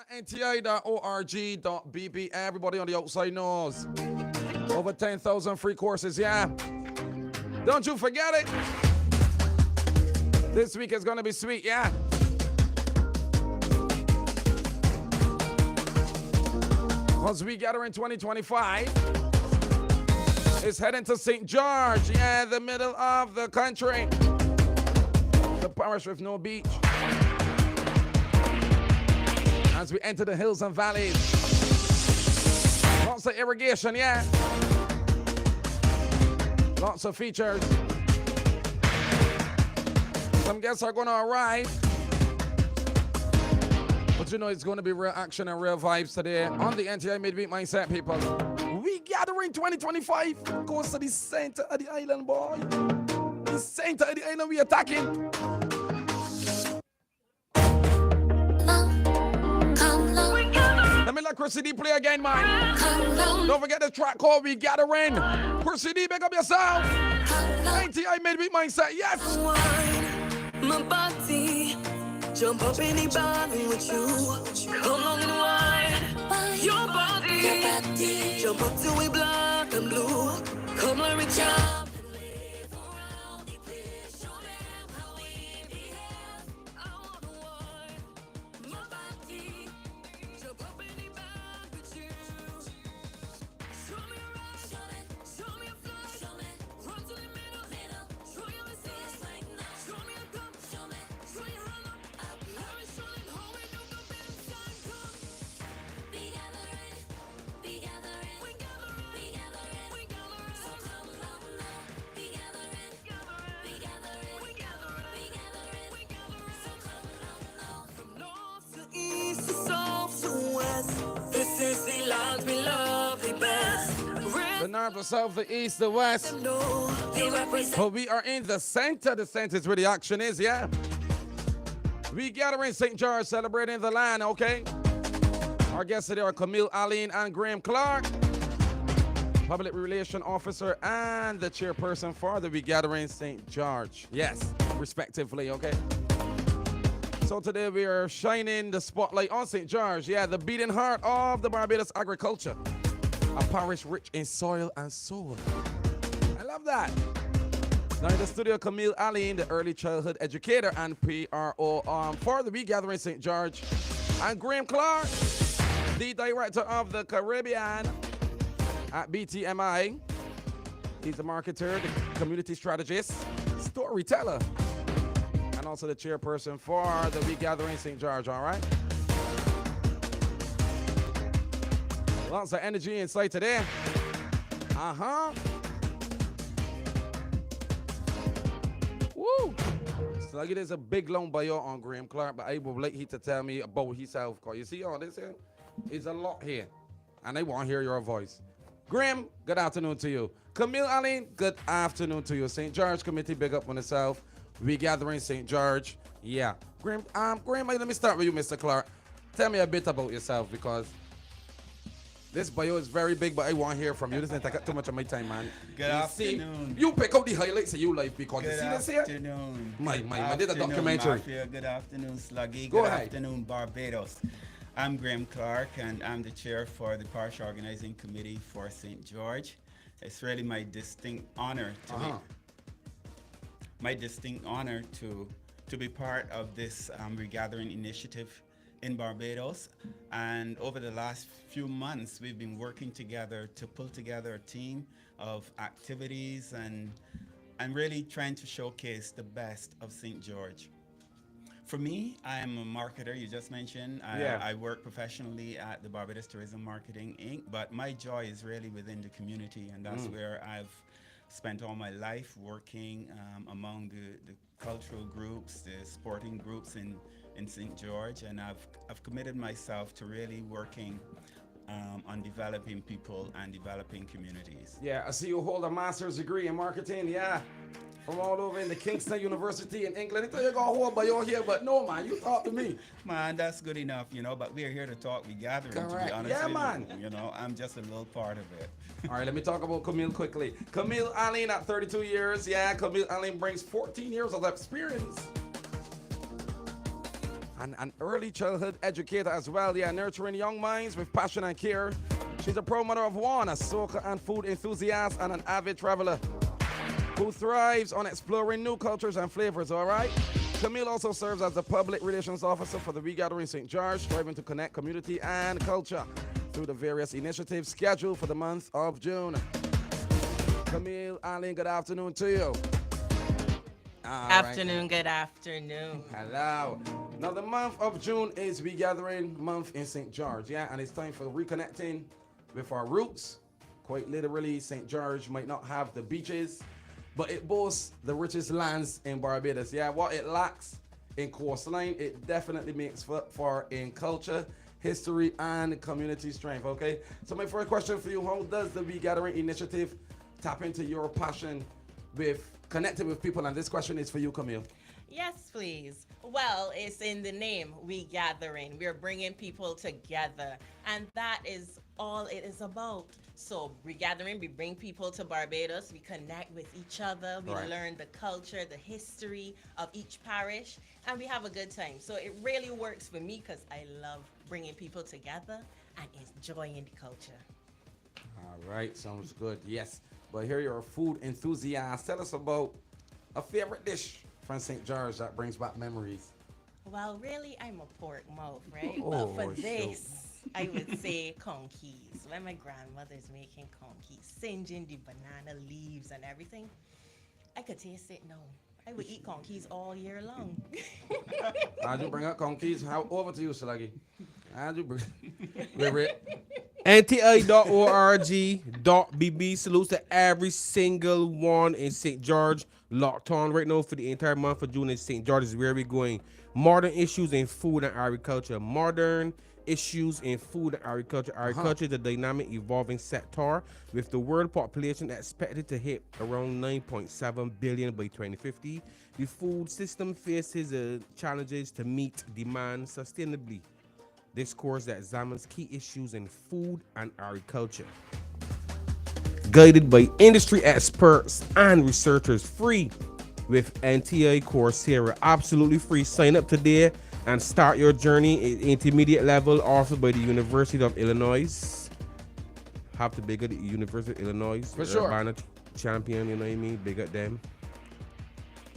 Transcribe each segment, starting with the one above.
nti.org.bb. Everybody on the outside knows. Over 10,000 free courses, yeah. Don't you forget it. This week is going to be sweet, yeah. Once we gather in 2025, it's heading to St. George, yeah, the middle of the country. The parish with no beach. As we enter the hills and valleys. Lots of irrigation, yeah. Lots of features. Some guests are going to arrive. But you know it's going to be real action and real vibes today on the NTI Midweek Mindset, people. We Gatherin 2025 goes to the center of the island, boy. The center of the island we attacking. Let me let Chrissy D play again, man. Don't forget the track called We Gatherin. Chrissy D, make up yourself. NTI Midweek Mindset, yes. My body, jump up in the body with you. Come on and wine. Your body, jump up till we black and blue. Come let me jump. The north, the south, the east, the west. But we are in the center. The center is where the action is, yeah. We gather in St. George celebrating the land, okay? Our guests today are Camille Alleyne and Graham Clarke, Public Relation Officer and the chairperson for the We Gatherin St. George. Yes, respectively, okay? So today we are shining the spotlight on St. George, yeah, the beating heart of the Barbados agriculture. A parish rich in soil and soul. I love that. Now in the studio, Camille Alleyne, the early childhood educator and PRO for the We Gatherin St. George. And Graham Clarke, the director of the Caribbean at BTMI. He's the marketer, the community strategist, storyteller, and also the chairperson for the We Gatherin St. George, all right? Lots of energy inside today. Woo! Sluggy, there's a big long bio on Graham Clarke, but I would like he to tell me about himself. Cause you see all this here? It's a lot here. And I want to hear your voice. Graham, good afternoon to you. Camille Alleyne, good afternoon to you. St. George Committee, big up on itself. We Gatherin St. George. Yeah. Graham, let me start with you, Mr. Clarke. Tell me a bit about yourself because this bio is very big, but I want to hear from you. This doesn't take up too much of my time, man. Good afternoon. You pick out the highlights of your life because you see this here? Good afternoon. I did a documentary. Mafia. Good afternoon, Sluggy. Go Good ahead. afternoon, Barbados. I'm Graham Clarke, and I'm the chair for the Parish Organizing Committee for St. George. It's really my distinct honor to be part of this regathering initiative in Barbados. And over the last few months, we've been working together to pull together a team of activities and really trying to showcase the best of St. George. For me, I am a marketer, you just mentioned. I work professionally at the Barbados Tourism Marketing Inc., but my joy is really within the community, and that's where I've spent all my life working among the cultural groups, the sporting groups in St. George, and I've committed myself to really working on developing people and developing communities. Yeah, I see you hold a master's degree in marketing, yeah. From all over in the Kingston University in England. I thought you got a whole bio here, but no, man, you talk to me. Man, that's good enough, but we're here to talk. We Gatherin, to be honest yeah, with man. You. I'm just a little part of it. All right, let me talk about Camille quickly. Camille Alleyne at 32 years. Yeah, Camille Alleyne brings 14 years of experience and an early childhood educator as well. Yeah, nurturing young minds with passion and care. She's a proud mother of one, a soca and food enthusiast, and an avid traveler who thrives on exploring new cultures and flavors, all right? Camille also serves as the public relations officer for the Gatherin St. George, striving to connect community and culture through the various initiatives scheduled for the month of June. Camille Alleyne, good afternoon to you. Afternoon, good afternoon. Hello. Now, the month of June is Gatherin month in St. George, yeah? And it's time for reconnecting with our roots. Quite literally, St. George might not have the beaches, but it boasts the richest lands in Barbados. Yeah, what it lacks in coastline, it definitely makes for in culture, history, and community strength, okay? So my first question for you, how does the Gatherin initiative tap into your passion with connecting with people? And this question is for you, Camille. Yes, please. Well, it's in the name, We Gathering. We're bringing people together, and that is all it is about. So we gathering, we bring people to Barbados, we connect with each other, we learn the culture, the history of each parish, and we have a good time. So it really works for me because I love bringing people together and enjoying the culture. All right, sounds good. Yes, but here you're a food enthusiast. Tell us about a favorite dish from St. George that brings back memories. Well, really, I'm a pork mouth, right? Oh, but for this, I would say conkeys. When my grandmother's making conkeys, singeing the banana leaves and everything, I could taste it now. I would eat conkeys all year long. How'd you bring up conkeys? How over to you, Sluggy? How'd you bring it? nti.org.bb. Salutes to every single one in St. George locked on right now for the entire month of June in St. George is where we're going. Modern issues in food and agriculture. Modern issues in food and agriculture. Agriculture is a dynamic, evolving sector with the world population expected to hit around 9.7 billion by 2050. The food system faces challenges to meet demand sustainably. This course examines key issues in food and agriculture. Guided by industry experts and researchers, free with NTI Coursera, absolutely free. Sign up today and start your journey at intermediate level, offered by the University of Illinois. Have to big up the University of Illinois. For sure. Urbana champion, you know what I mean? Big up them.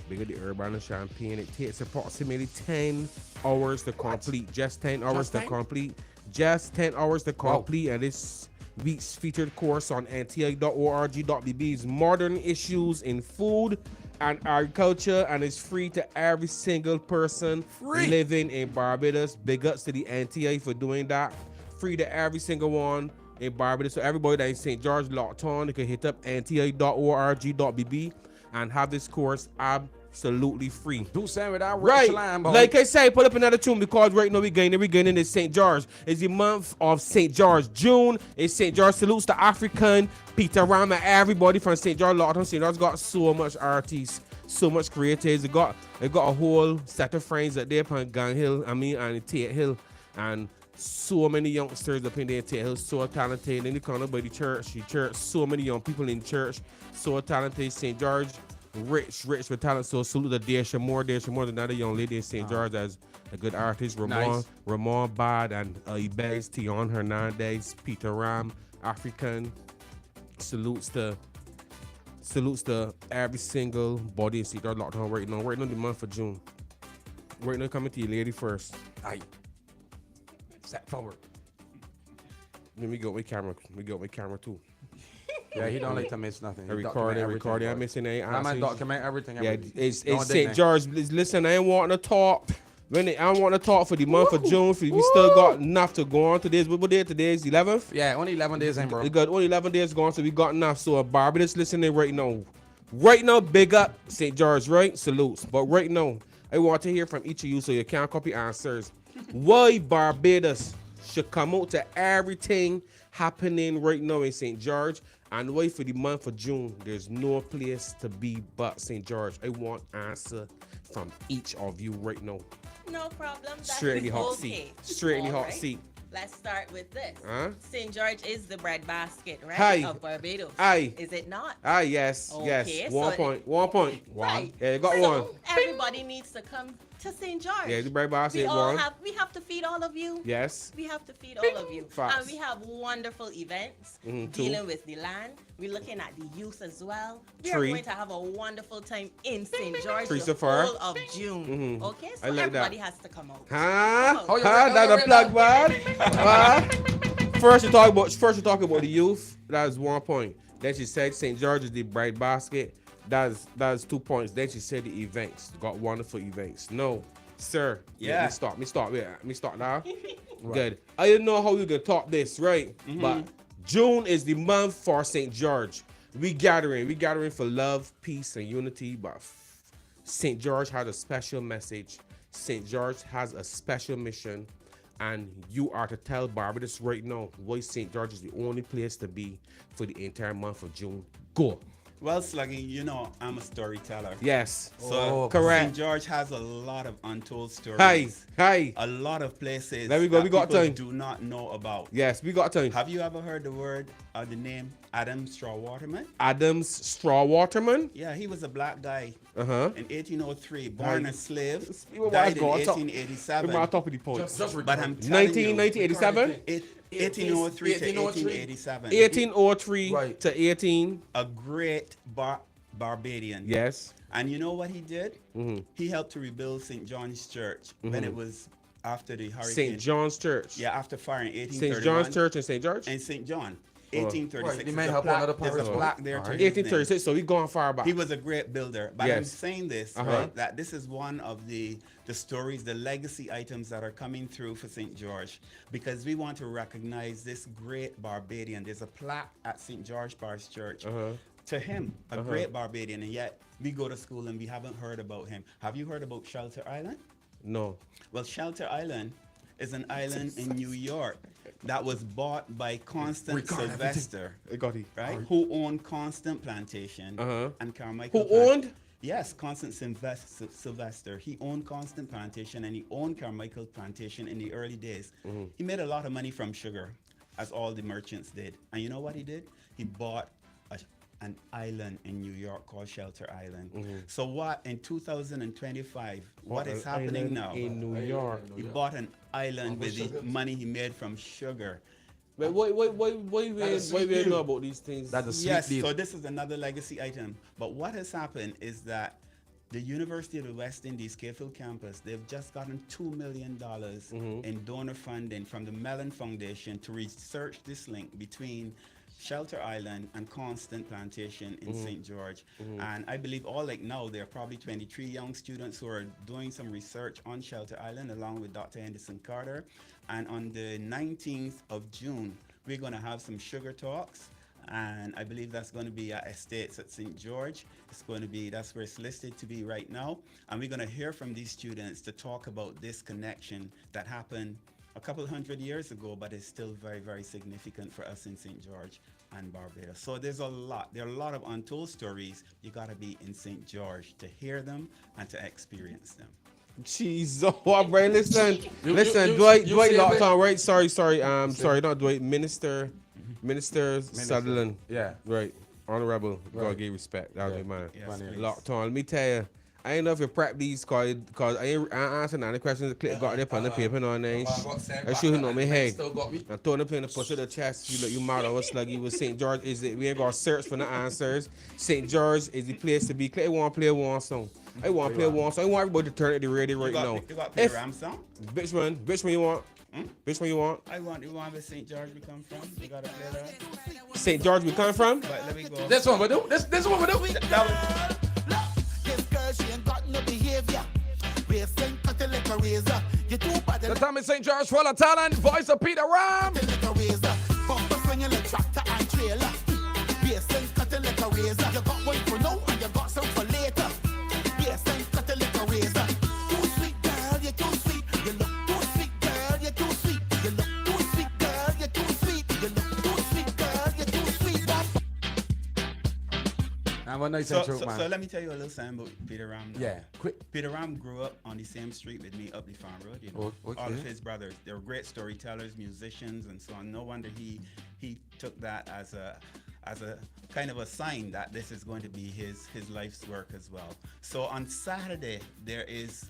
Big up the Urbana champion. It takes approximately 10 hours to complete. Just 10 hours to complete. Just 10 hours to complete. And this week's featured course on nti.org.bb is Modern Issues in Food and Agriculture, and it's free to every single person living in Barbados. Big ups to the NTA for doing that. Free to every single one in Barbados. So everybody that is St. George locked on, they can hit up nti.org.bb and have this course absolutely free. Do something without right. Slam, like I say, put up another tune because right now we're getting in St. George. It's the month of St. George. June is St. George. Salutes to African, Peter Ram, and everybody from St. George. Lawton. St. George got so much artists, so much creators. They got a whole set of friends up there on Gang Hill, and Tate Hill, and so many youngsters up in there. Tate Hill, so talented. And they come up by the church, so many young people in church, so talented. St. George, rich with talent. So salute to Daisha Moore, another young lady in St. George as a good artist. Ramon Bad and Ibez, Tion Hernandez, Peter Ram, African. Salutes to every single body in St. George locked on right now the month of June. Right now, coming to you lady first. Aye. Step forward. Let me go with camera. Too. Yeah, he don't like to miss nothing. Recording. I'm missing anything. I might document everything. Yeah, it's St. George. Listen, I ain't wanting to talk. I don't want to talk for the month of June. We still got enough to go on to this. What day today is 11th? Yeah, only 11 days in, bro. We got only 11 days going, so we got enough. So Barbados listening right now. Right now, big up St. George, right? Salutes. But right now, I want to hear from each of you so you can't copy answers. Why Barbados should come out to everything happening right now in St. George, and why for the month of June there's no place to be but St. George. I want answer from each of you right now. No problem. Straight in the hot seat. Straight in the hot seat. Let's start with this. Huh? St. George is the bread basket, right? Aye. Of Barbados. Aye. Is it not? Ah, yes, yes. Okay, 1 so- point. 1 point. Right. Yeah, you got so one. everybody needs to come to St. George. Yeah, the bread basket we all one. we have to feed all of you. Yes. We have to feed all of you. Facts. And we have wonderful events Too. dealing with the land. We're looking at the youth as well. We are Tree. going to have a wonderful time in St. George Tree the so far. whole of June. Okay, so I like that. everybody has to come out. Huh? Oh, you're Huh? right, That's oh, a you're plug, right. man. First you talk about the youth. That's 1 point. Then she said St. George is the bread basket. That's 2 points. Then she said the events. Got wonderful events. No, sir. Yeah. Me start now. Good. I didn't know how we could talk this, right? But June is the month for St. George. We gathering for love, peace, and unity. But St. George has a special message. St. George has a special mission. And you are to tell Barbados right now why St. George is the only place to be for the entire month of June. Go. Well, Sluggy, you know I'm a storyteller. Yes. So correct. St. George has a lot of untold stories. Hi. A lot of places There we go, that we got people time. do not know about. Yes, we got time. Have you ever heard the word or the name Adam Straw Waterman? Adams Straw Waterman. Yeah, he was a black guy Uh-huh. in 1803, born a slave, We were died in on top- 1887. We were on top of the point. Just But I'm telling 1987? you, 1803 to 1887. 1803 Right. to 18. A great Barbadian. Yes. And you know what he did? Mm-hmm. He helped to rebuild St. John's Church when it was after the hurricane. St. John's Church. Yeah, after fire in 1831. St. John's Church and St. George. And St. John, 1836. Right, they may There's a have plaque- one other There's a parish. plaque there All to right. his name. 1836. So we going far back. He was a great builder. But I'm Yes. saying this, Uh-huh. right, that this is one of the stories, the legacy items that are coming through for St. George, because we want to recognize this great Barbadian. There's a plaque at St. George Parish Church to him, a great Barbadian, and yet we go to school and we haven't heard about him. Have you heard about Shelter Island? No. Well, Shelter Island is an island in New York that was bought by Constant Record everything. Sylvester, I got it. right? Who owned Constant Plantation and Carmichael. Who owned? Yes, Constant Sylvester. He owned Constant Plantation and he owned Carmichael Plantation in the early days. He made a lot of money from sugar, as all the merchants did. And you know what he did? He bought an island in New York called Shelter Island. So what in 2025, what is happening now? In New York. He bought an island with the money he made from sugar. But why we know about these things? That's a sweet Yes, deal. so this is another legacy item. But what has happened is that the University of the West Indies Capefield campus, they've just gotten $2 million in donor funding from the Mellon Foundation to research this link between Shelter Island and Constant Plantation in St. George. And I believe all like now, there are probably 23 young students who are doing some research on Shelter Island along with Dr. Henderson Carter. And on the 19th of June, we're going to have some sugar talks. And I believe that's going to be at Estates at St. George. It's going to be, that's where it's listed to be right now. And we're going to hear from these students to talk about this connection that happened a couple hundred years ago, but it's still very, very significant for us in St. George and Barbados. So there are a lot of untold stories. You got to be in St. George to hear them and to experience them. Jeez, oh, bro, listen, you Dwight say locked it. on, right? Sorry, not Dwight, Minister Sutherland, Yeah. right, honorable, God give respect, that was your man. Yes, please. Locked on, let me tell you, I ain't know if you prep these, cause I ain't answering any questions, the clip got there on the paper, no, and I shoot him on my head. Still got me. I'm throwing the pin and push to the chest. You mad over Sluggy with St. George. We ain't gonna search for the answers. St. George is the place to be. I want to play one song. I want to play one song. I want everybody to turn at the radio right now. You got the Ram song? Which one you want? Which one you want? I want the one where St. George we come from. You got to play that. St. George we come from? But let me go. This one we do. This one we do. That was, This girl, she ain't got no behavior. Waistline cut it like a razor. You too bad The time is St. George full of talent. Voice of Peter Ram. like a razor. Bumper swinging like tractor and trailer. Waistline cut it like a razor. You got one for now and you got some for later. Waistline cut it like a razor. Too sweet, girl, you're too sweet. You look too sweet, girl, you're too sweet. You look too sweet, girl, you're too sweet. You look too sweet, girl, you're too sweet. And when I say So, truth, so, man. so let me tell you a little something about Peter Ram. Now. Yeah, quick. Peter Ram grew up on the same street with me up the farm road. You know, Oh, okay. all of his brothers. They were great storytellers, musicians, and so on. No wonder he took that as a kind of a sign that this is going to be his life's work as well. So on Saturday there is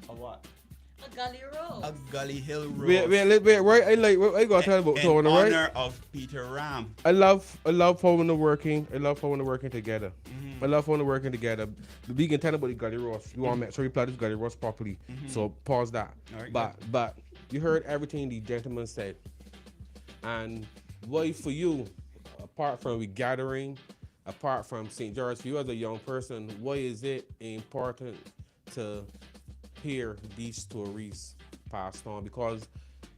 a what? A gully road. A Gully Hill Road. Wait, right? I like. What I got to tell about in Tony, right? honor of Peter Ram. I love how we're working. I love how we're working together. I love how we're working together. We can tell about the Gully Roast. We want to make sure we play this Gully Roast properly. So pause that. All right, But you heard everything the gentleman said. And why for you, apart from we gathering, apart from St. George, for you as a young person, why is it important to hear these stories passed on? Because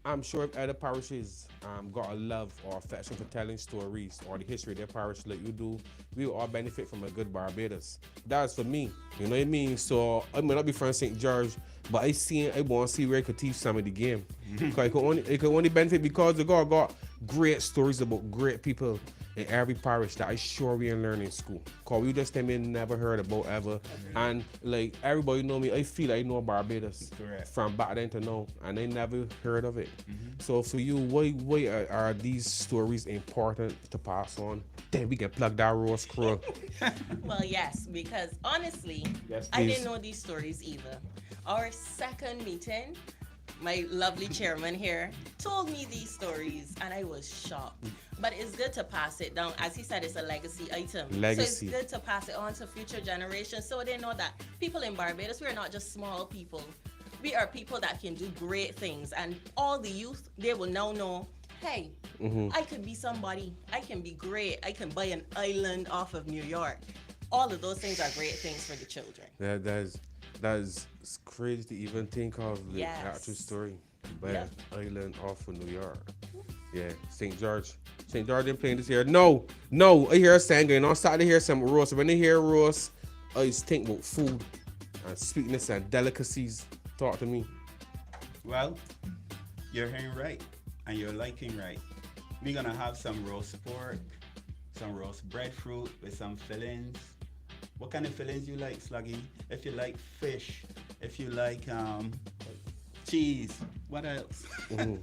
I'm sure if other parishes got a love or affection for telling stories or the history of their parish like you do, we will all benefit from a good Barbados. That's for me, you know what I mean? So I may not be from St. George, but I want to see where I could teach some of the game. Because it could only benefit because the God got great stories about great people in every parish that I sure we ain't learning in school. Cause we just never heard about ever. And like everybody know me, I feel like I know Barbados from back then to now, and they never heard of it. So for you, why are these stories important to pass on? Then we can plug that roast crew. Well, yes, because honestly, Yes, I please. didn't know these stories either. Our second meeting, my lovely chairman here told me these stories and I was shocked. But it's good to pass it down. As he said, it's a legacy item. Legacy. So it's good to pass it on to future generations so they know that people in Barbados, we're not just small people. We are people that can do great things. And all the youth, they will now know, hey, I could be somebody. I can be great. I can buy an island off of New York. All of those things are great things for the children. That is crazy to even think of the Yes. actual story. But Yep. island off of New York. Yeah, St. George. St. George didn't play this here. No. I hear a saying going on. Started to hear some roast. When I hear roast, I just think about food and sweetness and delicacies. Talk to me. Well, you're hearing right and you're liking right. We're gonna have some roast pork, some roast breadfruit with some fillings. What kind of fillings you like, Sluggy? If you like fish, if you like cheese, what else?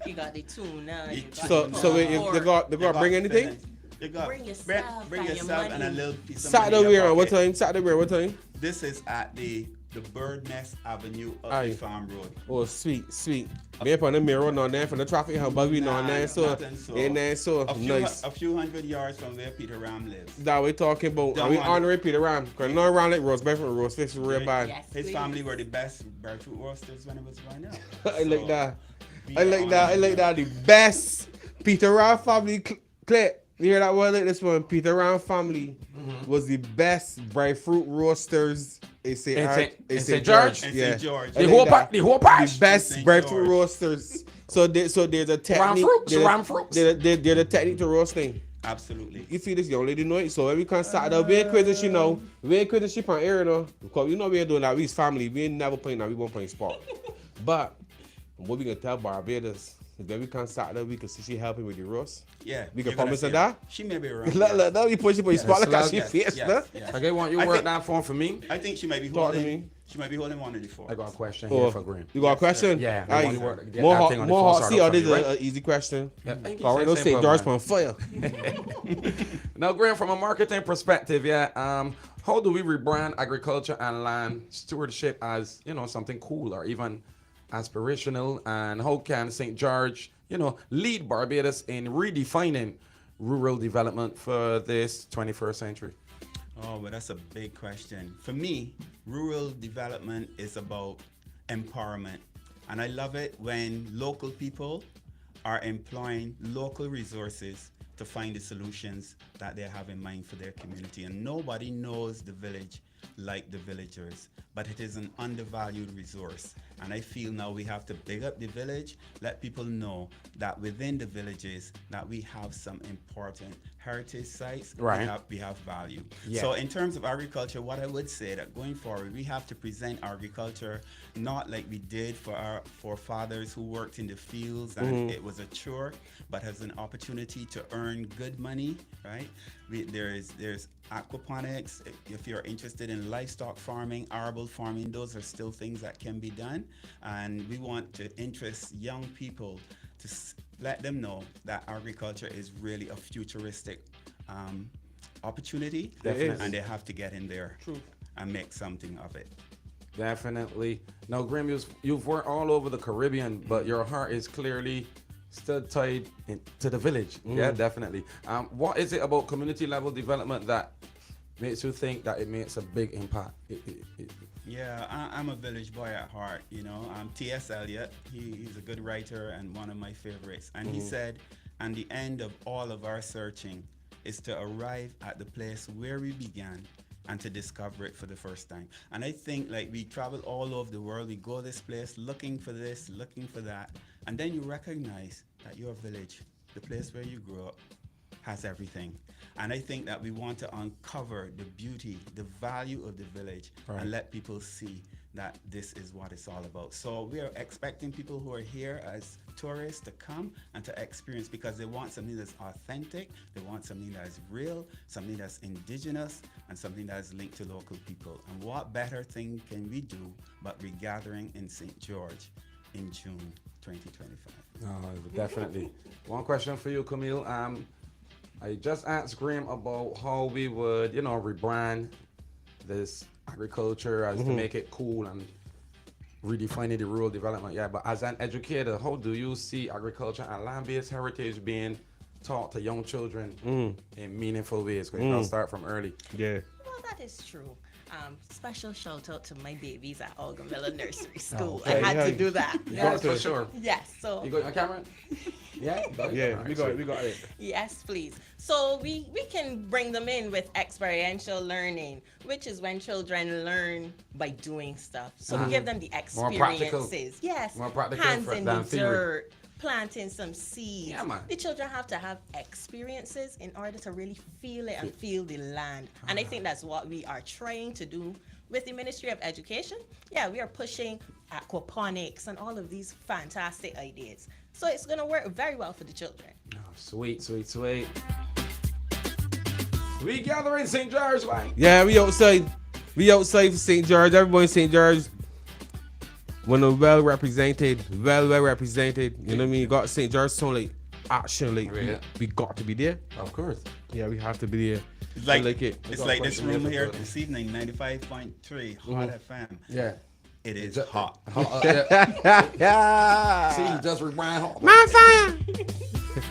You got the tuna. You got So the wait, if pork. they got bring anything? fillings. You got Bring yourself bring and your yourself and a money. little piece of Saturday money in your we're on what pocket. time? Saturday we're what time? This is at the Bird Nest Avenue up Aye. the farm road. Oh, sweet. Me up on the mirror on there for the traffic, how bug we on there, so nothing so. in there, so nice. A few hundred yards from where Peter Ram lives. That we talking about, Don't and we want honoring Peter Ram, because no Ram like roast beef and roast fish is real bad. Yes, His please. family were the best breadfruit roasters when it was growing up. I like that. we I like that. I honor like that. The best Peter Ram family clip. You hear that one? Like this one. Peter Ram family was the best breadfruit roasters. In St. George? And Yeah. St. George. I The like whole that. pack, the whole pack. The best St. breadfruit George. roasters. So there's a technique. Ram fruits. There's a technique to roasting. Absolutely. You see this young lady know it, so when we come Saturday, we ain't crazy she know. We ain't crazy she on air, you know. Because you know we ain't doing that. We's family. We ain't never playing that. We won't play sport. But what we gonna tell Barbados is when we come Saturday, we can see she helping with the roast. Yeah. We can you're gonna promise her see that? She may be around. Look, now we push you for your spot like how slug, she Yes, face, yes, huh? yes. Okay, want you I work think- that phone for me? I think she might be Talk to holding. me. She might be holding one of the four. I got a question Oh, here for Graham. you got a question? Yeah, Aye. I want you work- get More that hot, thing on the more phone hot. started See, from this you, is right? an easy question. Yeah, thank you. All right, Same don't say for George mine. on fire. Now, Graham, from a marketing perspective, how do we rebrand agriculture and land stewardship as something cool or even aspirational? And how can St. George, lead Barbados in redefining rural development for this 21st century? Oh, but that's a big question. For me, rural development is about empowerment. And I love it when local people are employing local resources to find the solutions that they have in mind for their community. And nobody knows the village like the villagers, but it is an undervalued resource. And I feel now we have to big up the village, let people know that within the villages that we have some important heritage sites. Right. We have value. Yeah. So in terms of agriculture, what I would say that going forward, we have to present agriculture not like we did for our forefathers who worked in the fields and it was a chore, but as an opportunity to earn good money, right? There's aquaponics. If you're interested in livestock farming, arable farming, those are still things that can be done. And we want to interest young people to let them know that agriculture is really a futuristic opportunity. Definitely. And they have to get in there and make something of it. Definitely. Now, Grim, you've worked all over the Caribbean, but your heart is clearly still tied to the village. Yeah, definitely. What is it about community level development that makes you think that it makes a big impact? Yeah, I'm a village boy at heart, you know. T.S. Eliot, he's a good writer and one of my favorites. And he said, and the end of all of our searching is to arrive at the place where we began and to discover it for the first time. And I think like we travel all over the world, we go this place looking for this, looking for that, and then you recognize that your village, the place where you grew up, has everything. And I think that we want to uncover the beauty, the value of the village, and let people see that this is what it's all about. So we are expecting people who are here as tourists to come and to experience, because they want something that's authentic, they want something that is real, something that's indigenous, and something that is linked to local people. And what better thing can we do but regathering in St. George in June 2025? Oh, definitely. One question for you, Camille. I just asked Graham about how we would, rebrand this agriculture as to make it cool and redefining the rural development. Yeah, but as an educator, how do you see agriculture and land-based heritage being taught to young children in meaningful ways? Because I'll start from early. Yeah. Well, that is true. Special shout out to my babies at Algamilla Nursery School. Okay. I had to do that. Yes, for sure. Yes. So You got your camera? Yeah? Yeah, All we right, got it. yes, please. So we can bring them in with experiential learning, which is when children learn by doing stuff. So we give them the More practical. experiences. Yes. More practical Hands in the than theory. dirt, planting some seeds. Yeah, man. The children have to have experiences in order to really feel it and feel the land. And I think that's what we are trying to do with the Ministry of Education. Yeah, we are pushing aquaponics and all of these fantastic ideas. So it's going to work very well for the children. Oh, sweet, sweet, sweet. We gather in St. George, right? Yeah, we outside. We outside for St. George. Everybody in St. George. When well represented, well represented. You know what I mean? You got St. George sound like action. Like we got to be there. Of course. Yeah, we have to be there. It's like, I like it. It's like this room here this evening, 95.3 Hot FM. Yeah. It is Just- hot. See, you just rewind home.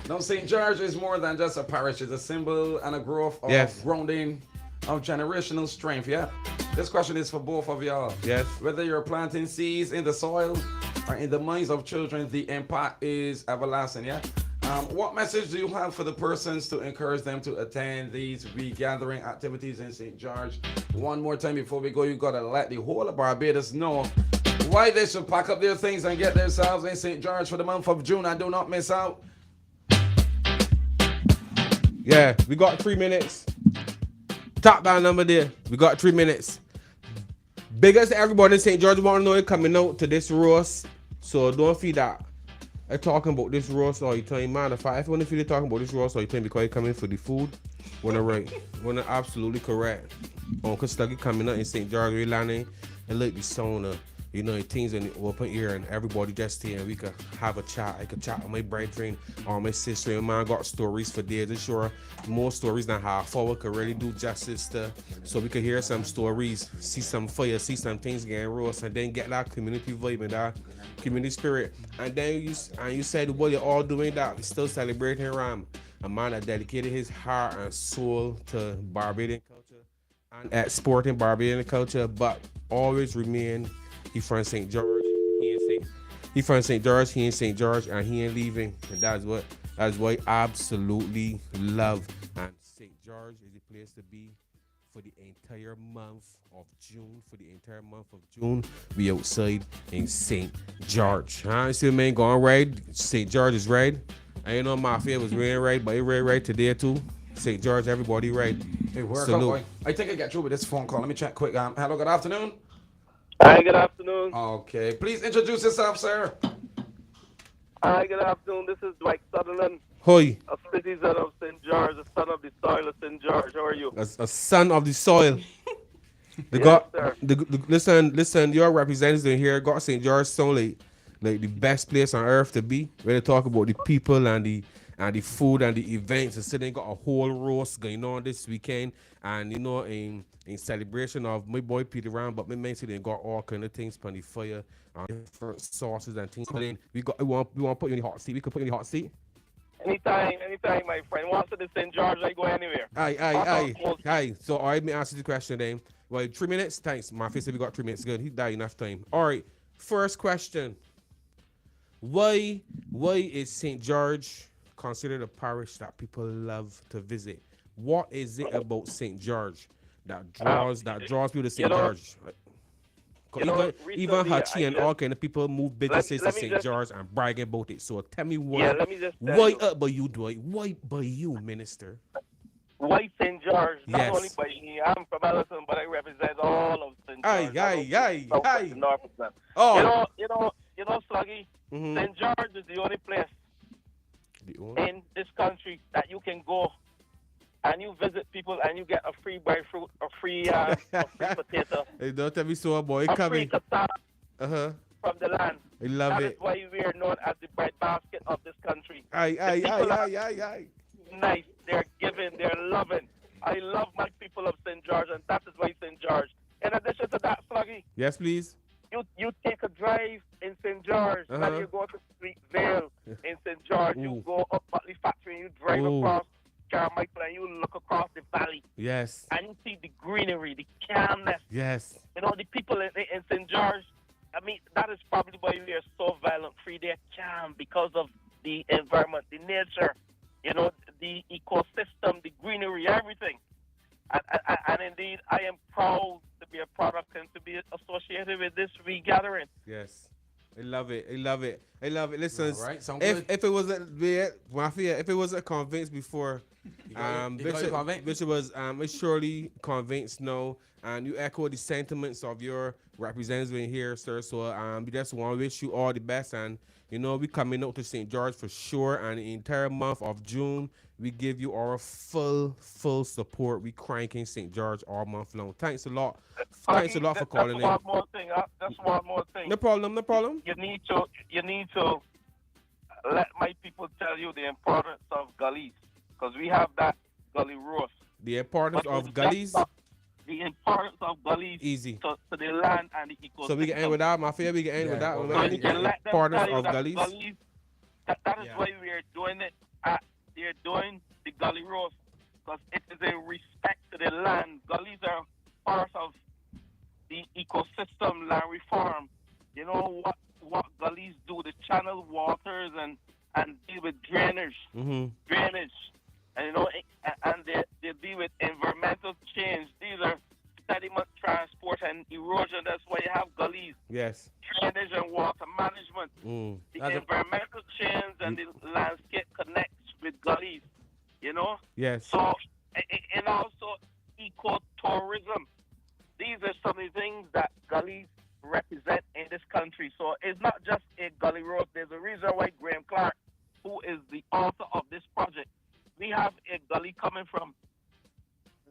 No, St. George is more than just a parish. It's a symbol and a growth of grounding of generational strength, yeah? This question is for both of y'all. Yes. Whether you're planting seeds in the soil or in the minds of children, the impact is everlasting, yeah? What message do you have for the persons to encourage them to attend these regathering activities in St. George? One more time before we go, you gotta let the whole of Barbados know why they should pack up their things and get themselves in St. George for the month of June and do not miss out. Yeah, we got 3 minutes. Top down number there. We got 3 minutes. Biggest to everybody in St. George want to know it coming out to this roast. So don't feel that I'm talking about this roast or you telling man if I want to feel talking about this roast or you telling because you coming for the food. When I'm right. When I'm absolutely correct. Uncle Sluggy coming out in St. George, we landing and look the sauna. You know, things in the open air and everybody just here and we could have a chat. I could chat with my brethren or my sister. And man got stories for days. I'm sure more stories than half hour could really do justice to. So we could hear some stories, see some fire, see some things getting roast, and then get that community vibe and that community spirit. And then you said, well, you're all doing that. We're still celebrating Ram. A man that dedicated his heart and soul to Barbadian culture and exporting Barbadian culture, but always remain. He from St. George. He from St. George. He in St. George, and he ain't leaving. And that's what I absolutely love. And St. George is the place to be for the entire month of June. We outside in St. George. Huh? See, man, going right. St. George is right. I ain't know Mafia was raining right, but it rained right today too. St. George, everybody right. Hey, work out, Salute. boy. I think I get through with this phone call. Let me check quick. Hello, good afternoon. Hi, good afternoon. Okay, please introduce yourself, sir. Hi, good afternoon. This is Dwight Sutherland, Hoi, a citizen of St. George, a son of the soil of St. George. How are you? a son of the soil. Yes, sir. Listen, your representatives in here got St. George sound like the best place on earth to be. When they talk about the people and the food and the events, and so they got a whole roast going on this weekend, and you know in celebration of my boy Peter Ram, but my man say they got all kind of things on the fire, different sauces and things. But then we want to put you in the hot seat. We could put you in the hot seat. Anytime, my friend. Wants to the St. George, I go anywhere. Aye. So all right, let me answer the question then. Well, 3 minutes. Thanks. My face said we got 3 minutes. Good. He died enough time. All right. First question. Why is St. George considered a parish that people love to visit? What is it about St. George that draws people to St. George? Even Hachi and all kind of people move businesses to St. George and bragging about it. So tell me why. Why by you, Dwight? Why by you, Minister? Why St. George? Not Yes. only by me. I'm from Ellison, but I represent all of St. George. Aye. North of them. Oh. You know, Sluggy. Mhm. St. George is the only place in this country that you can go and you visit people and you get a free fruit, a free potato, Hey, don't tell me so, boy. a free Coming. cassava from the land. I love That it. is why we are known as the bread basket of this country. Aye. Nice, they're giving, they're loving. I love my people of St. George, and that is why St. George. In addition to that, Sluggy, Yes, please. you take a drive in St. George, and you go to Street Vale in St. George, you go up Butley Factory, and you drive across Carmichael, and you look across the valley, Yes. and you see the greenery, the calmness. Yes. You know, the people in St. George, I mean, that is probably why we are so violent free. They're calm because of the environment, the nature, you know, the ecosystem, the greenery, everything. And indeed, I am proud to be a product and to be associated with this regathering. Yes. I love it. Listen, All right, sound if good. it was if it was a convinced before, you convinced? Bishop was surely convinced no, and you echo the sentiments of your representatives in here, sir. So we just want to wish you all the best, and you know we coming out to St. George for sure, and the entire month of June we give you our full support. We cranking St. George all month long. Thanks a lot. Thanks a lot for calling in. Just one more thing. No problem. You need to let my people tell you the importance of gullies, because we have that gully roast. The importance But of gullies. The importance of gullies Easy. to the land and the ecosystem. So we can end with that, Mafia. We can end with that. Yeah, So you can let them Importance tell you of that gullies. that is why we are doing it. They're doing the gully roast because it is a respect to the land. Gullies are part of the ecosystem land reform. You know what gullies do? They channel waters and deal with drainage, and you know, and they deal with environmental change. These are sediment transport and erosion. That's why you have gullies. Yes. Drainage and water management. The environmental change and the landscape connects with gullies, you know? Yes. So, and also ecotourism. These are some of the things that gullies represent in this country. So it's not just a gully road. There's a reason why Graham Clarke, who is the author of this project, we have a gully coming from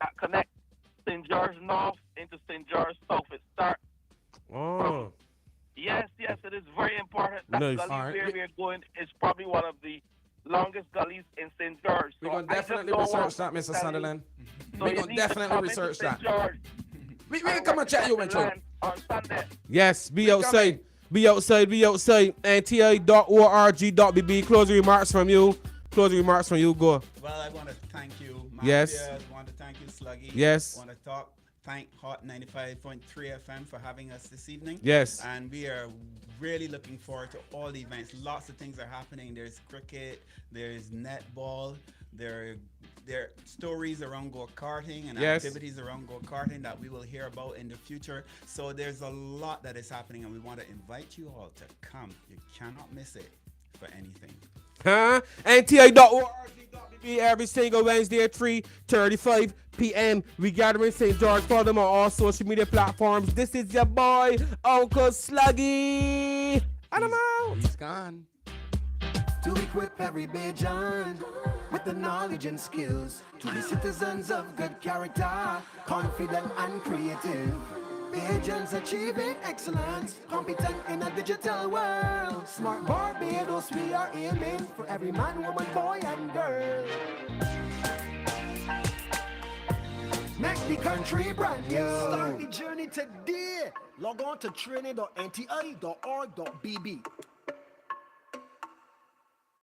that connects St. George North into St. George South. It starts. Yes, it is very important. That Nice. gully where we are going is probably one of the longest gullies in St. George. We're going to definitely research that, Mr. Sunderland. We're going to definitely research that. We can come and chat you when you on Sunday. Yes, be outside. Be outside. NTI.org.bb. Closing remarks from you. Go. Well, I want to thank you, Matthew. Yes. I want to thank you, Sluggy. Yes. I want to thank Hot 95.3 FM for having us this evening. Yes. And we are really looking forward to all the events. Lots of things are happening. There's cricket, there's netball, there are stories around go-karting and activities around go-karting that we will hear about in the future. So there's a lot that is happening, and we want to invite you all to come. You cannot miss it for anything. NTA.org every single Wednesday at 3:35 p.m. We gather in St. George. Follow them on all social media platforms. This is your boy, Uncle Sluggy. And I'm out. He's gone. To equip every Bajan with the knowledge and skills to be citizens of good character, confident and creative. Bajans achieving excellence, competent in a digital world. Smart Barbados, we are aiming for every man, woman, boy, and girl. Make the country brand new. Start the journey today. Log on to training.nti.org.bb